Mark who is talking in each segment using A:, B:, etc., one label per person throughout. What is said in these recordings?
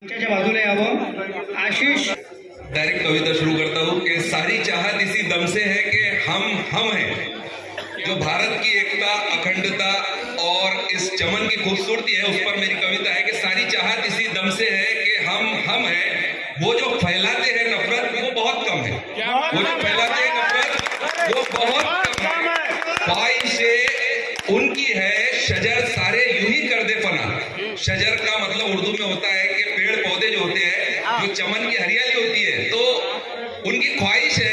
A: बाजूला यावं। आशीष
B: डायरेक्ट कविता शुरू करता हूँ कि सारी चाहत इसी दम से है कि हम हैं। जो भारत की एकता, अखंडता और इस चमन की खूबसूरती है, उस पर मेरी कविता है कि सारी चाहत इसी दम से है कि हम हैं। वो जो फैलाते हैं नफरत वो बहुत कम है। वो जो फैलाते हैं नफरत वो बहुत कम है। ख्वाहिशें उनकी है, शजर सारे यूं ही कर दे फना। शजर का मतलब उर्दू में होता है कि पेड़ पौधे जो होते हैं, जो चमन की हरियाली होती है, तो उनकी ख्वाहिशें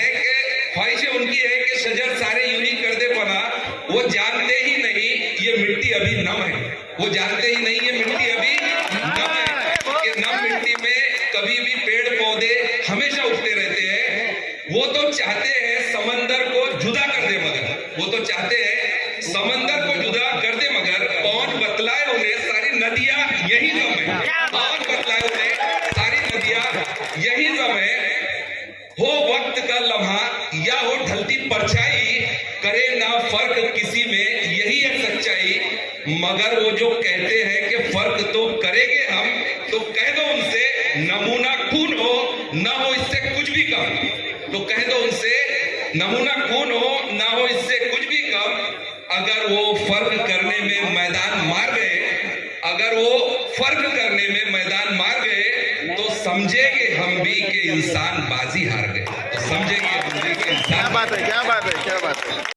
B: उनकी है कि शजर सारे यूं ही कर दे फना। वो जानते ही नहीं ये मिट्टी अभी नम है। वो जानते ही नहीं ये मिट्टी अभी नम है कि नम मिट्टी में कभी भी पेड़ पौधे हमेशा उगते रहते हैं। वो तो चाहते हैं समंदर को जुदा कर दे, मगर वो तो चाहते हैं समंदर को जुदा कर दे, मगर कौन बतलाए उन्हें सारी नदियां यही दम है। कौन बतलाए उन्हें सारी नदियां यही दम है। हो वक्त का लम्हा या हो ढलती परछाई, करे ना फर्क किसी में यही है सच्चाई। मगर वो जो कहते हैं कि फर्क तो करेंगे हम, तो कह दो उनसे नमूना खून हो ना हो इससे कुछ भी कम। तो कह दो उनसे नमूना खून हो ना हो इससे कुछ भी कम। अगर वो फर्क करने में मैदान मार गए, अगर वो फर्क करने में मैदान मार गए, तो समझेंगे हम भी कि इंसान बाजी हार गए। तो समझेंगे हम भी कि इंसान।
C: क्या बात है, क्या बात है, क्या बात है।